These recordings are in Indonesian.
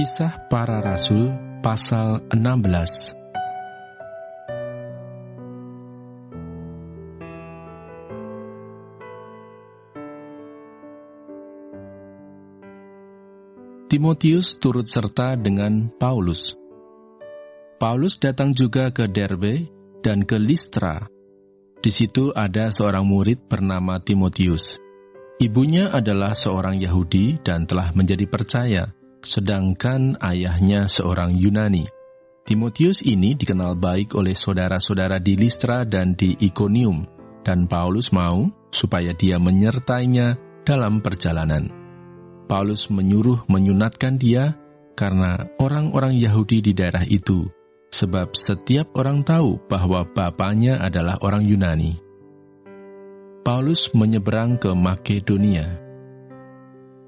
Kisah Para Rasul pasal 16. Timotius turut serta dengan Paulus. Paulus datang juga ke Derbe dan ke Listra. Di situ ada seorang murid bernama Timotius. Ibunya adalah seorang Yahudi dan telah menjadi percaya, sedangkan ayahnya seorang Yunani. Timotius ini dikenal baik oleh saudara-saudara di Listra dan di Ikonium, dan Paulus mau supaya dia menyertainya dalam perjalanan. Paulus menyuruh menyunatkan dia karena orang-orang Yahudi di daerah itu, sebab setiap orang tahu bahwa bapaknya adalah orang Yunani. Paulus menyeberang ke Makedonia.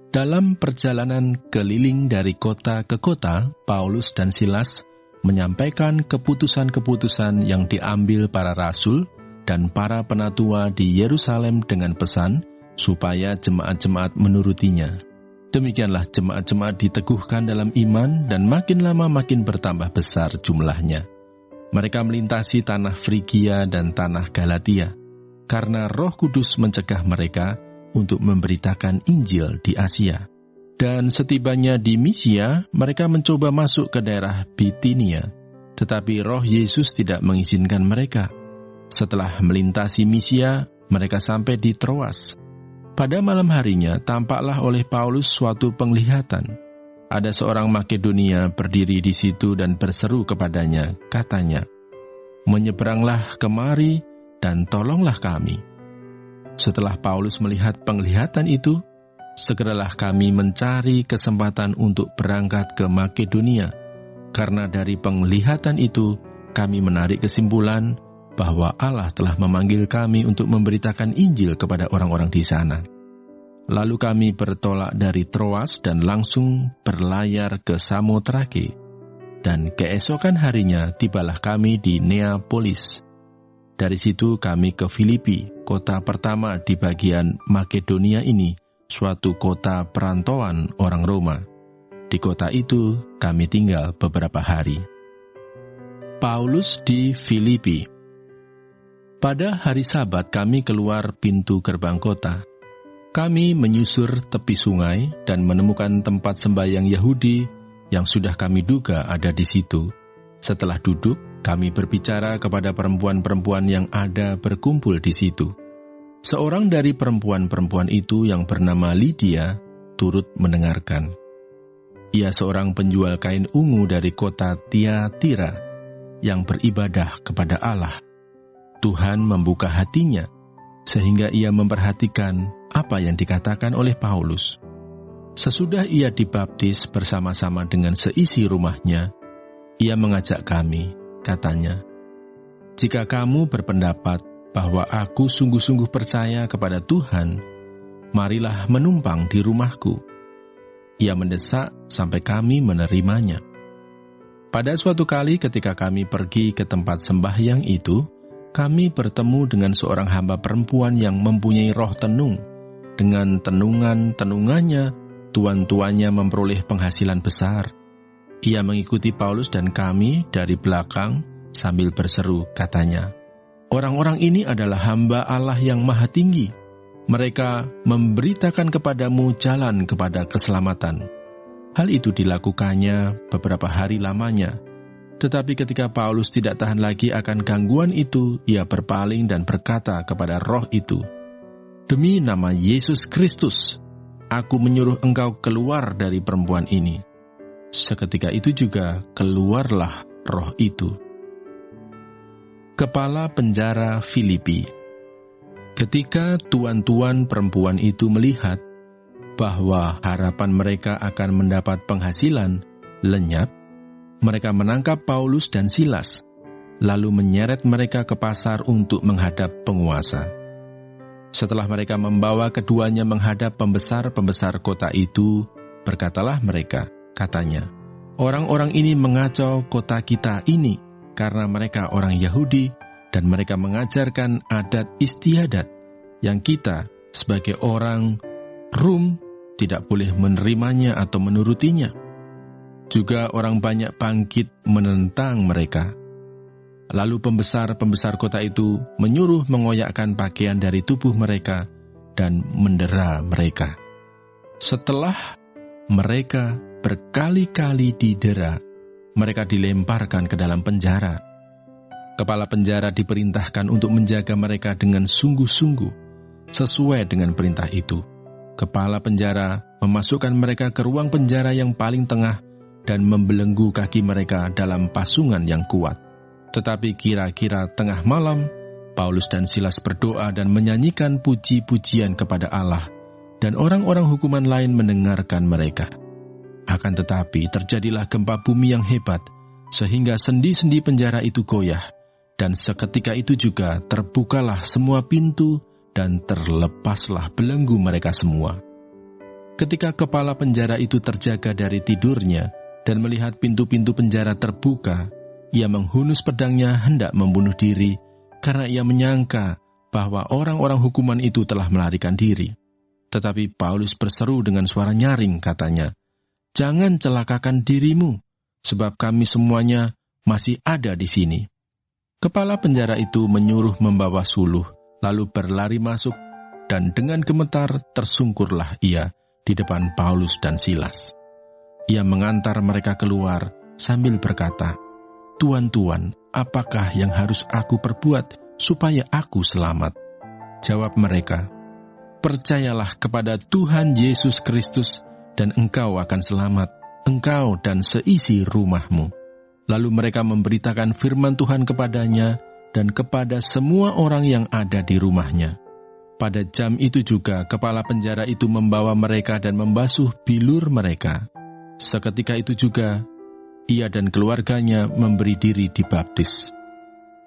Dalam perjalanan keliling dari kota ke kota, Paulus dan Silas menyampaikan keputusan-keputusan yang diambil para rasul dan para penatua di Yerusalem dengan pesan supaya jemaat-jemaat menurutinya. Demikianlah jemaat-jemaat diteguhkan dalam iman dan makin lama makin bertambah besar jumlahnya. Mereka melintasi tanah Frigia dan tanah Galatia, karena Roh Kudus mencegah mereka untuk memberitakan Injil di Asia. Dan setibanya di Misia, mereka mencoba masuk ke daerah Bitinia, tetapi Roh Yesus tidak mengizinkan mereka. Setelah melintasi Misia, mereka sampai di Troas. Pada malam harinya, tampaklah oleh Paulus suatu penglihatan. Ada seorang Makedonia berdiri di situ dan berseru kepadanya, katanya, "Menyeberanglah kemari dan tolonglah kami." Setelah Paulus melihat penglihatan itu, segeralah kami mencari kesempatan untuk berangkat ke Makedonia, karena dari penglihatan itu kami menarik kesimpulan bahwa Allah telah memanggil kami untuk memberitakan Injil kepada orang-orang di sana. Lalu kami bertolak dari Troas dan langsung berlayar ke Samotrake, dan keesokan harinya tibalah kami di Neapolis. Dari situ kami ke Filipi, kota pertama di bagian Makedonia ini, suatu kota perantauan orang Roma. Di kota itu kami tinggal beberapa hari. Paulus di Filipi. Pada hari Sabat kami keluar pintu gerbang kota. Kami menyusur tepi sungai dan menemukan tempat sembahyang Yahudi yang sudah kami duga ada di situ. Setelah duduk, kami berbicara kepada perempuan-perempuan yang ada berkumpul di situ. Seorang dari perempuan-perempuan itu yang bernama Lydia turut mendengarkan. Ia seorang penjual kain ungu dari kota Tiatira yang beribadah kepada Allah. Tuhan membuka hatinya, sehingga ia memperhatikan apa yang dikatakan oleh Paulus. Sesudah ia dibaptis bersama-sama dengan seisi rumahnya, ia mengajak kami, katanya, "Jika kamu berpendapat bahwa aku sungguh-sungguh percaya kepada Tuhan, marilah menumpang di rumahku." Ia mendesak sampai kami menerimanya. Pada suatu kali ketika kami pergi ke tempat sembahyang itu, kami bertemu dengan seorang hamba perempuan yang mempunyai roh tenung. Dengan tenungan-tenungannya, tuan-tuannya memperoleh penghasilan besar. Ia mengikuti Paulus dan kami dari belakang sambil berseru, katanya, "Orang-orang ini adalah hamba Allah yang maha tinggi. Mereka memberitakan kepadamu jalan kepada keselamatan." Hal itu dilakukannya beberapa hari lamanya. Tetapi ketika Paulus tidak tahan lagi akan gangguan itu, ia berpaling dan berkata kepada roh itu, "Demi nama Yesus Kristus, aku menyuruh engkau keluar dari perempuan ini." Seketika itu juga keluarlah roh itu. Kepala penjara Filipi. Ketika tuan-tuan perempuan itu melihat bahwa harapan mereka akan mendapat penghasilan lenyap, mereka menangkap Paulus dan Silas, lalu menyeret mereka ke pasar untuk menghadap penguasa. Setelah mereka membawa keduanya menghadap pembesar-pembesar kota itu, berkatalah mereka, katanya, "Orang-orang ini mengacau kota kita ini karena mereka orang Yahudi dan mereka mengajarkan adat istiadat yang kita sebagai orang Rum tidak boleh menerimanya atau menurutinya. Juga orang banyak bangkit menentang mereka. Lalu pembesar-pembesar kota itu menyuruh mengoyakkan pakaian dari tubuh mereka dan mendera mereka. Setelah mereka berkali-kali didera, mereka dilemparkan ke dalam penjara. Kepala penjara diperintahkan untuk menjaga mereka dengan sungguh-sungguh, sesuai dengan perintah itu. Kepala penjara memasukkan mereka ke ruang penjara yang paling tengah dan membelenggu kaki mereka dalam pasungan yang kuat. Tetapi kira-kira tengah malam, Paulus dan Silas berdoa dan menyanyikan puji-pujian kepada Allah, dan orang-orang hukuman lain mendengarkan mereka. Akan tetapi terjadilah gempa bumi yang hebat, sehingga sendi-sendi penjara itu goyah, dan seketika itu juga terbukalah semua pintu dan terlepaslah belenggu mereka semua. Ketika kepala penjara itu terjaga dari tidurnya dan melihat pintu-pintu penjara terbuka, ia menghunus pedangnya hendak membunuh diri karena ia menyangka bahwa orang-orang hukuman itu telah melarikan diri. Tetapi Paulus berseru dengan suara nyaring, katanya, "Jangan celakakan dirimu, sebab kami semuanya masih ada di sini." Kepala penjara itu menyuruh membawa suluh, lalu berlari masuk, dan dengan gemetar tersungkurlah ia di depan Paulus dan Silas. Ia mengantar mereka keluar sambil berkata, "Tuan-tuan, apakah yang harus aku perbuat supaya aku selamat?" Jawab mereka, "Percayalah kepada Tuhan Yesus Kristus, dan engkau akan selamat, engkau dan seisi rumahmu." Lalu mereka memberitakan firman Tuhan kepadanya dan kepada semua orang yang ada di rumahnya. Pada jam itu juga kepala penjara itu membawa mereka dan membasuh bilur mereka. Seketika itu juga ia dan keluarganya memberi diri dibaptis.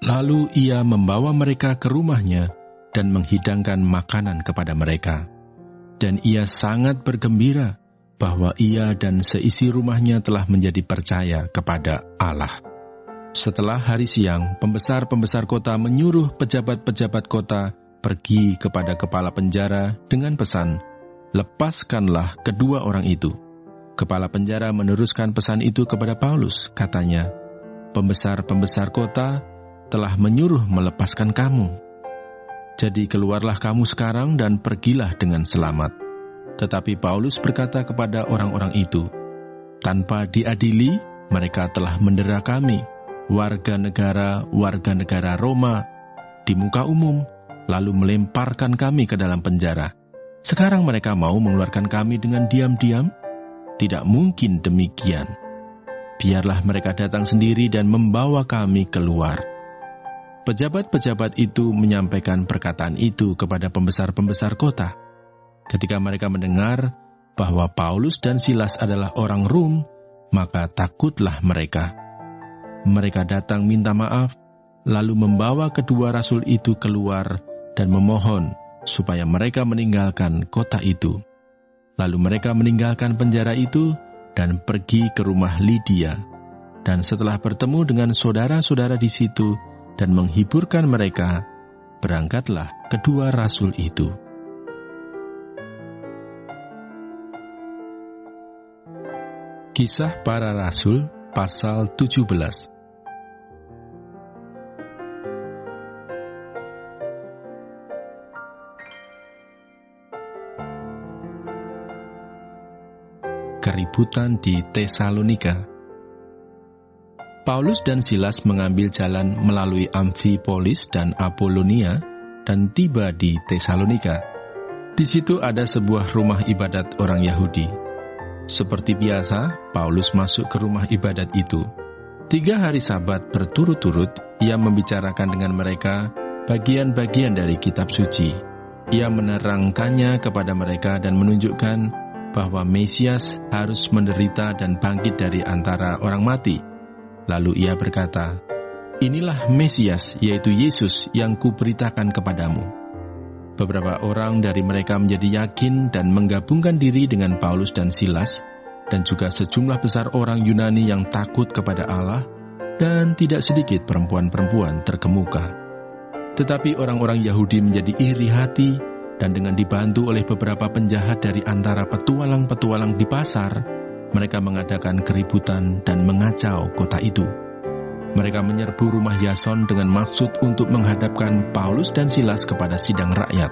Lalu ia membawa mereka ke rumahnya dan menghidangkan makanan kepada mereka. Dan ia sangat bergembira bahwa ia dan seisi rumahnya telah menjadi percaya kepada Allah. Setelah hari siang, pembesar-pembesar kota menyuruh pejabat-pejabat kota pergi kepada kepala penjara dengan pesan, "Lepaskanlah kedua orang itu." Kepala penjara meneruskan pesan itu kepada Paulus, katanya, "Pembesar-pembesar kota telah menyuruh melepaskan kamu. Jadi keluarlah kamu sekarang dan pergilah dengan selamat." Tetapi Paulus berkata kepada orang-orang itu, "Tanpa diadili, mereka telah mendera kami, warga negara Roma, di muka umum, lalu melemparkan kami ke dalam penjara. Sekarang mereka mau mengeluarkan kami dengan diam-diam? Tidak mungkin demikian. Biarlah mereka datang sendiri dan membawa kami keluar." Pejabat-pejabat itu menyampaikan perkataan itu kepada pembesar-pembesar kota. Ketika mereka mendengar bahwa Paulus dan Silas adalah orang Rom, maka takutlah mereka. Mereka datang minta maaf, lalu membawa kedua rasul itu keluar dan memohon supaya mereka meninggalkan kota itu. Lalu mereka meninggalkan penjara itu dan pergi ke rumah Lydia. Dan setelah bertemu dengan saudara-saudara di situ dan menghiburkan mereka, berangkatlah kedua rasul itu. Kisah Para Rasul pasal 17. Keributan di Tesalonika. Paulus dan Silas mengambil jalan melalui Amfipolis dan Apolonia dan tiba di Tesalonika. Di situ ada sebuah rumah ibadat orang Yahudi. Seperti biasa, Paulus masuk ke rumah ibadat itu. 3 hari Sabat berturut-turut, ia membicarakan dengan mereka bagian-bagian dari kitab suci. Ia menerangkannya kepada mereka dan menunjukkan bahwa Mesias harus menderita dan bangkit dari antara orang mati. Lalu ia berkata, "Inilah Mesias, yaitu Yesus yang kuberitakan kepadamu." Beberapa orang dari mereka menjadi yakin dan menggabungkan diri dengan Paulus dan Silas, dan juga sejumlah besar orang Yunani yang takut kepada Allah, dan tidak sedikit perempuan-perempuan terkemuka. Tetapi orang-orang Yahudi menjadi iri hati, dan dengan dibantu oleh beberapa penjahat dari antara petualang-petualang di pasar, mereka mengadakan keributan dan mengacau kota itu. Mereka menyerbu rumah Yason dengan maksud untuk menghadapkan Paulus dan Silas kepada sidang rakyat.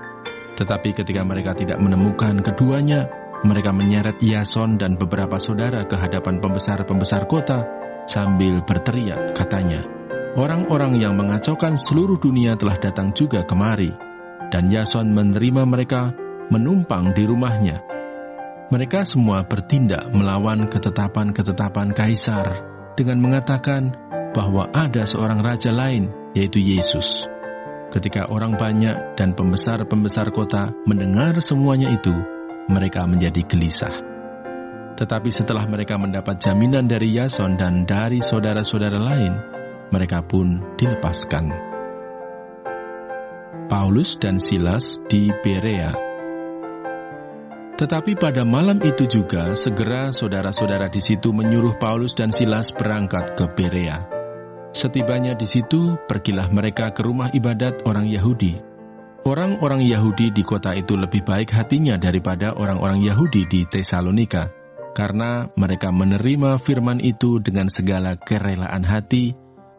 Tetapi ketika mereka tidak menemukan keduanya, mereka menyeret Yason dan beberapa saudara ke hadapan pembesar-pembesar kota sambil berteriak, katanya, "Orang-orang yang mengacaukan seluruh dunia telah datang juga kemari." Dan Yason menerima mereka menumpang di rumahnya. Mereka semua bertindak melawan ketetapan-ketetapan Kaisar dengan mengatakan bahwa ada seorang raja lain, yaitu Yesus. Ketika orang banyak dan pembesar-pembesar kota mendengar semuanya itu, mereka menjadi gelisah. Tetapi setelah mereka mendapat jaminan dari Yason dan dari saudara-saudara lain, mereka pun dilepaskan. Paulus dan Silas di Berea. Tetapi pada malam itu juga, segera saudara-saudara di situ menyuruh Paulus dan Silas berangkat ke Berea. Setibanya di situ, pergilah mereka ke rumah ibadat orang Yahudi. Orang-orang Yahudi di kota itu lebih baik hatinya daripada orang-orang Yahudi di Tesalonika, karena mereka menerima firman itu dengan segala kerelaan hati,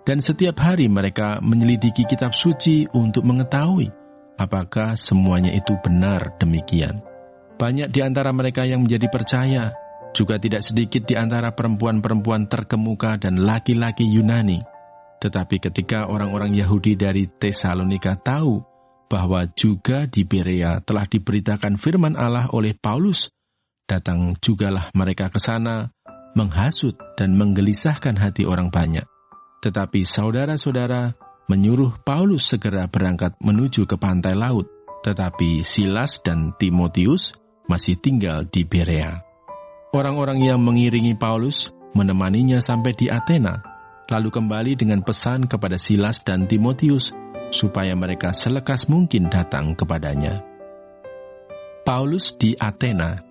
dan setiap hari mereka menyelidiki kitab suci untuk mengetahui apakah semuanya itu benar demikian. Banyak di antara mereka yang menjadi percaya, juga tidak sedikit di antara perempuan-perempuan terkemuka dan laki-laki Yunani. Tetapi ketika orang-orang Yahudi dari Tesalonika tahu bahwa juga di Berea telah diberitakan firman Allah oleh Paulus, datang jugalah mereka ke sana, menghasut dan menggelisahkan hati orang banyak. Tetapi saudara-saudara menyuruh Paulus segera berangkat menuju ke pantai laut, tetapi Silas dan Timotius masih tinggal di Berea. Orang-orang yang mengiringi Paulus menemaninya sampai di Athena, lalu kembali dengan pesan kepada Silas dan Timotius supaya mereka selekas mungkin datang kepadanya. Paulus di Athena.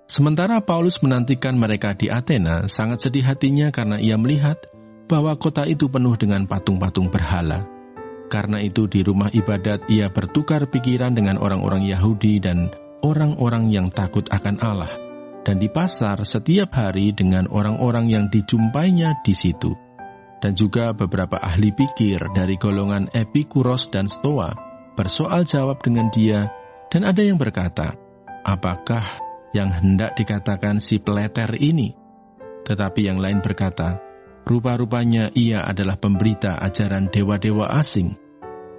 Sementara Paulus menantikan mereka di Athena, sangat sedih hatinya karena ia melihat bahwa kota itu penuh dengan patung-patung berhala. Karena itu di rumah ibadat ia bertukar pikiran dengan orang-orang Yahudi dan orang-orang yang takut akan Allah, dan di pasar setiap hari dengan orang-orang yang dijumpainya di situ. Dan juga beberapa ahli pikir dari golongan Epikuros dan Stoa bersoal jawab dengan dia, dan ada yang berkata, "Apakah yang hendak dikatakan si peleter ini?" Tetapi yang lain berkata, "Rupa-rupanya ia adalah pemberita ajaran dewa-dewa asing,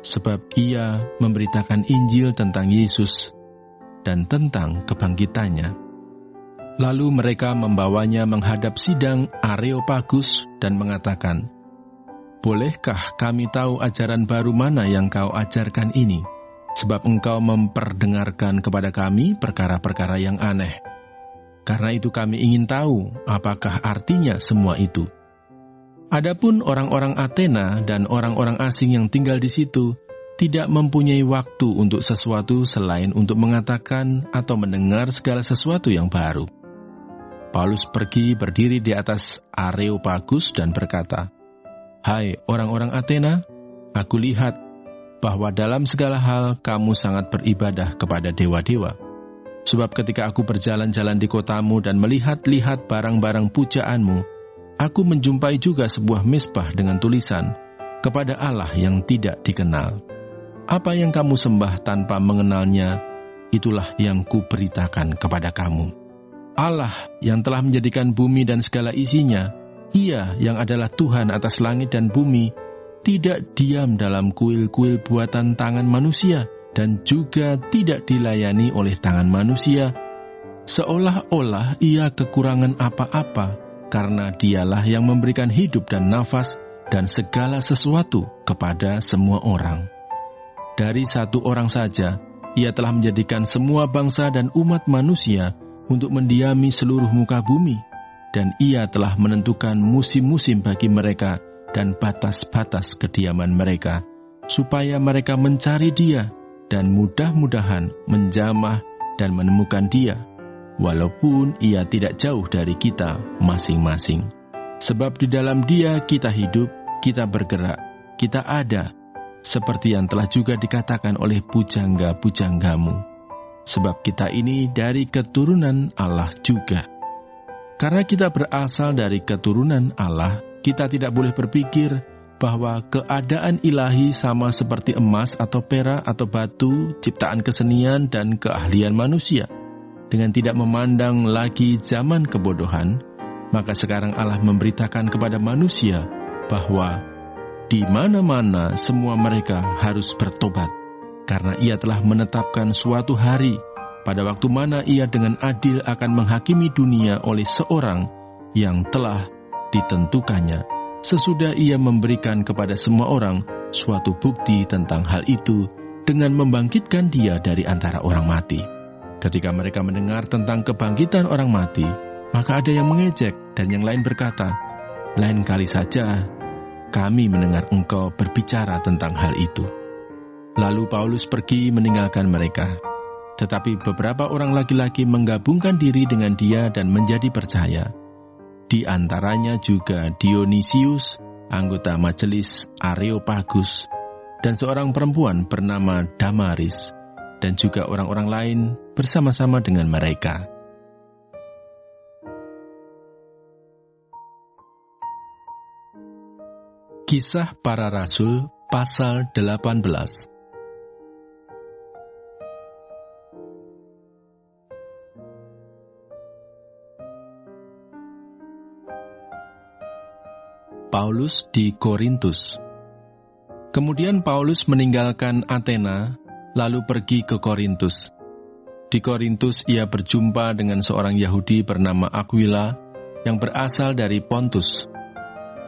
sebab ia memberitakan Injil tentang Yesus dan tentang kebangkitannya." Lalu mereka membawanya menghadap sidang Areopagus dan mengatakan, "Bolehkah kami tahu ajaran baru mana yang kau ajarkan ini? Sebab engkau memperdengarkan kepada kami perkara-perkara yang aneh. Karena itu kami ingin tahu apakah artinya semua itu." Adapun orang-orang Athena dan orang-orang asing yang tinggal di situ tidak mempunyai waktu untuk sesuatu selain untuk mengatakan atau mendengar segala sesuatu yang baru. Paulus pergi berdiri di atas Areopagus dan berkata, "Hai orang-orang Athena, aku lihat bahwa dalam segala hal kamu sangat beribadah kepada dewa-dewa. Sebab ketika aku berjalan-jalan di kotamu dan melihat-lihat barang-barang pujaanmu, aku menjumpai juga sebuah mezbah dengan tulisan, kepada Allah yang tidak dikenal. Apa yang kamu sembah tanpa mengenalnya, itulah yang kuberitakan kepada kamu. Allah yang telah menjadikan bumi dan segala isinya, Ia yang adalah Tuhan atas langit dan bumi, tidak diam dalam kuil-kuil buatan tangan manusia, dan juga tidak dilayani oleh tangan manusia, seolah-olah Ia kekurangan apa-apa, karena Dialah yang memberikan hidup dan nafas dan segala sesuatu kepada semua orang. Dari satu orang saja, Ia telah menjadikan semua bangsa dan umat manusia untuk mendiami seluruh muka bumi, dan Ia telah menentukan musim-musim bagi mereka dan batas-batas kediaman mereka, supaya mereka mencari Dia dan mudah-mudahan menjamah dan menemukan Dia, walaupun Ia tidak jauh dari kita masing-masing. Sebab di dalam Dia kita hidup, kita bergerak, kita ada, seperti yang telah juga dikatakan oleh pujangga-pujanggamu. Sebab kita ini dari keturunan Allah juga. Karena kita berasal dari keturunan Allah, kita tidak boleh berpikir bahwa keadaan ilahi sama seperti emas atau perak atau batu, ciptaan kesenian dan keahlian manusia. Dengan tidak memandang lagi zaman kebodohan, maka sekarang Allah memberitakan kepada manusia bahwa di mana-mana semua mereka harus bertobat, karena Ia telah menetapkan suatu hari pada waktu mana Ia dengan adil akan menghakimi dunia oleh seorang yang telah ditentukannya, sesudah Ia memberikan kepada semua orang suatu bukti tentang hal itu dengan membangkitkan Dia dari antara orang mati. Ketika mereka mendengar tentang kebangkitan orang mati, maka ada yang mengejek dan yang lain berkata, "Lain kali saja kami mendengar engkau berbicara tentang hal itu." Lalu Paulus pergi meninggalkan mereka. Tetapi beberapa orang laki-laki menggabungkan diri dengan dia dan menjadi percaya. Di antaranya juga Dionisius, anggota majelis Areopagus, dan seorang perempuan bernama Damaris, dan juga orang-orang lain bersama-sama dengan mereka. Kisah Para Rasul pasal 18. Paulus di Korintus. Kemudian Paulus meninggalkan Athena, lalu pergi ke Korintus. Di Korintus ia berjumpa dengan seorang Yahudi bernama Aquila yang berasal dari Pontus.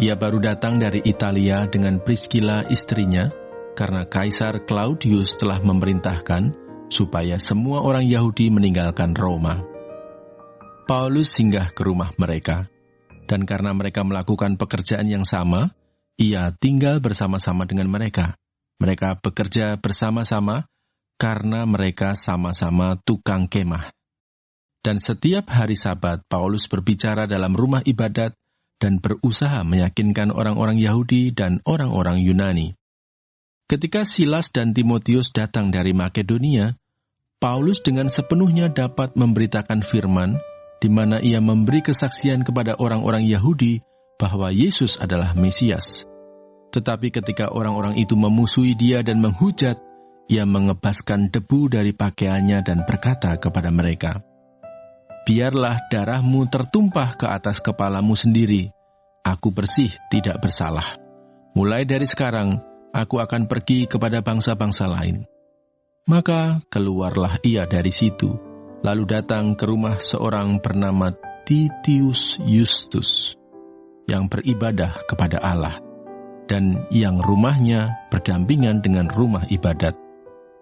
Ia baru datang dari Italia dengan Priscilla istrinya, karena Kaisar Claudius telah memerintahkan supaya semua orang Yahudi meninggalkan Roma. Paulus singgah ke rumah mereka. Dan karena mereka melakukan pekerjaan yang sama, ia tinggal bersama-sama dengan mereka. Mereka bekerja bersama-sama karena mereka sama-sama tukang kemah. Dan setiap hari Sabat, Paulus berbicara dalam rumah ibadat dan berusaha meyakinkan orang-orang Yahudi dan orang-orang Yunani. Ketika Silas dan Timotius datang dari Makedonia, Paulus dengan sepenuhnya dapat memberitakan firman, di mana ia memberi kesaksian kepada orang-orang Yahudi bahwa Yesus adalah Mesias. Tetapi ketika orang-orang itu memusuhi dia dan menghujat, ia mengebaskan debu dari pakaiannya dan berkata kepada mereka, "Biarlah darahmu tertumpah ke atas kepalamu sendiri. Aku bersih, tidak bersalah. Mulai dari sekarang, aku akan pergi kepada bangsa-bangsa lain." Maka keluarlah ia dari situ, lalu datang ke rumah seorang bernama Titius Justus, yang beribadah kepada Allah, dan yang rumahnya berdampingan dengan rumah ibadat.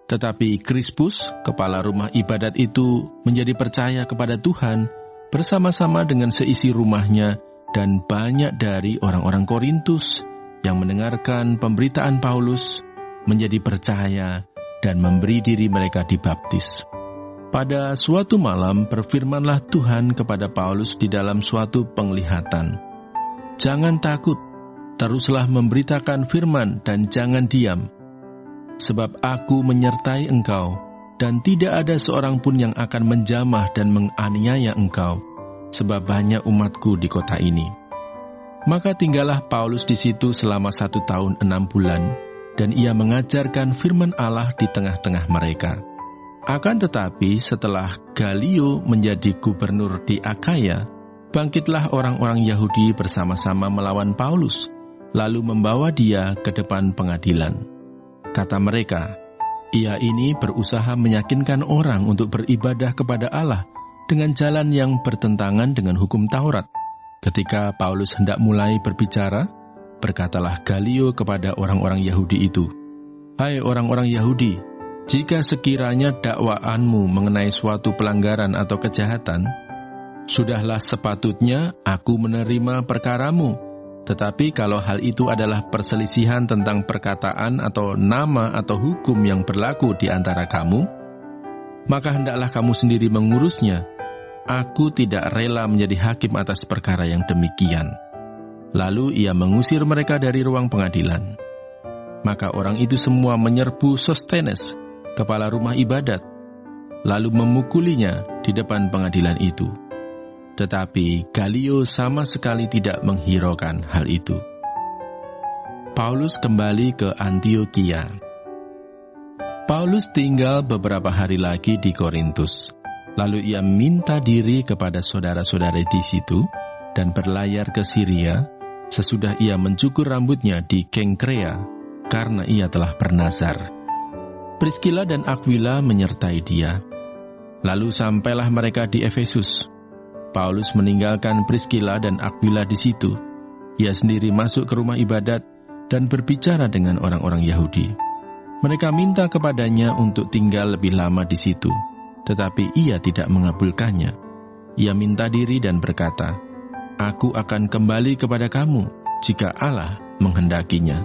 Tetapi Krispus, kepala rumah ibadat itu, menjadi percaya kepada Tuhan, bersama-sama dengan seisi rumahnya, dan banyak dari orang-orang Korintus yang mendengarkan pemberitaan Paulus, menjadi percaya dan memberi diri mereka dibaptis. Pada suatu malam berfirmanlah Tuhan kepada Paulus di dalam suatu penglihatan, "Jangan takut, teruslah memberitakan firman dan jangan diam, sebab aku menyertai engkau, dan tidak ada seorang pun yang akan menjamah dan menganiaya engkau, sebab banyak umatku di kota ini." Maka tinggallah Paulus di situ selama 1 tahun 6 bulan, dan ia mengajarkan firman Allah di tengah-tengah mereka. Akan tetapi setelah Galio menjadi gubernur di Akaya, bangkitlah orang-orang Yahudi bersama-sama melawan Paulus, lalu membawa dia ke depan pengadilan. Kata mereka, "Ia ini berusaha meyakinkan orang untuk beribadah kepada Allah dengan jalan yang bertentangan dengan hukum Taurat." Ketika Paulus hendak mulai berbicara, berkatalah Galio kepada orang-orang Yahudi itu, "Hai orang-orang Yahudi, jika sekiranya dakwaanmu mengenai suatu pelanggaran atau kejahatan, sudahlah sepatutnya aku menerima perkaramu. Tetapi kalau hal itu adalah perselisihan tentang perkataan atau nama atau hukum yang berlaku di antara kamu, maka hendaklah kamu sendiri mengurusnya. Aku tidak rela menjadi hakim atas perkara yang demikian." Lalu ia mengusir mereka dari ruang pengadilan. Maka orang itu semua menyerbu Sostenes, kepala rumah ibadat, lalu memukulinya di depan pengadilan itu. tetapi Galio sama sekali tidak menghiraukan hal itu. Paulus kembali ke Antiokhia. Paulus tinggal beberapa hari lagi di Korintus. Lalu ia minta diri kepada saudara-saudara di situ dan berlayar ke Syria sesudah ia mencukur rambutnya di Kengkrea karena ia telah bernazar. Priskila dan Akwila menyertai dia. Lalu sampailah mereka di Efesus. Paulus meninggalkan Priskila dan Akwila di situ. Ia sendiri masuk ke rumah ibadat dan berbicara dengan orang-orang Yahudi. Mereka minta kepadanya untuk tinggal lebih lama di situ, tetapi ia tidak mengabulkannya. Ia minta diri dan berkata, "Aku akan kembali kepada kamu jika Allah menghendakinya."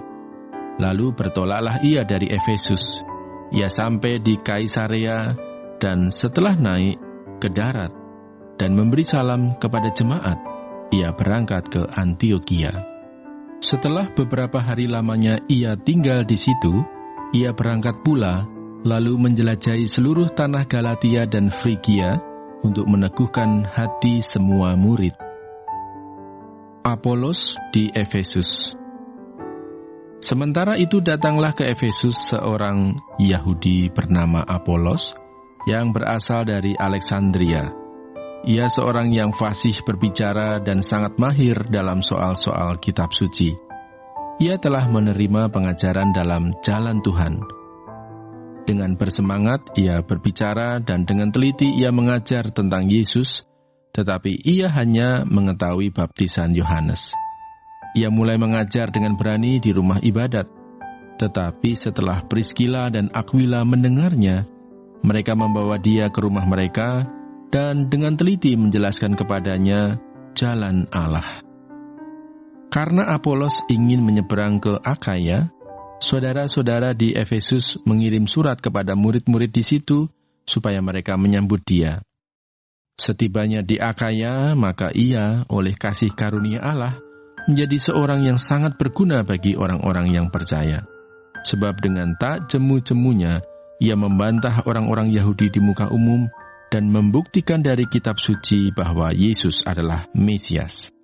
Lalu bertolaklah ia dari Efesus. Ia sampai di Kaisarea dan setelah naik ke darat dan memberi salam kepada jemaat, ia berangkat ke Antiokhia. Setelah beberapa hari lamanya ia tinggal di situ, ia berangkat pula, lalu menjelajahi seluruh tanah Galatia dan Frigia untuk meneguhkan hati semua murid. Apolos di Efesus. Sementara itu datanglah ke Efesus seorang Yahudi bernama Apolos yang berasal dari Alexandria. Ia seorang yang fasih berbicara dan sangat mahir dalam soal-soal kitab suci. Ia telah menerima pengajaran dalam jalan Tuhan. Dengan bersemangat ia berbicara dan dengan teliti ia mengajar tentang Yesus, tetapi ia hanya mengetahui baptisan Yohanes. Ia mulai mengajar dengan berani di rumah ibadat. Tetapi setelah Priskila dan Akwila mendengarnya, mereka membawa dia ke rumah mereka dan dengan teliti menjelaskan kepadanya jalan Allah. Karena Apolos ingin menyeberang ke Akaya, saudara-saudara di Efesus mengirim surat kepada murid-murid di situ supaya mereka menyambut dia. Setibanya di Akaya, maka ia oleh kasih karunia Allah menjadi seorang yang sangat berguna bagi orang-orang yang percaya. Sebab dengan tak jemu-jemunya, ia membantah orang-orang Yahudi di muka umum dan membuktikan dari kitab suci bahwa Yesus adalah Mesias.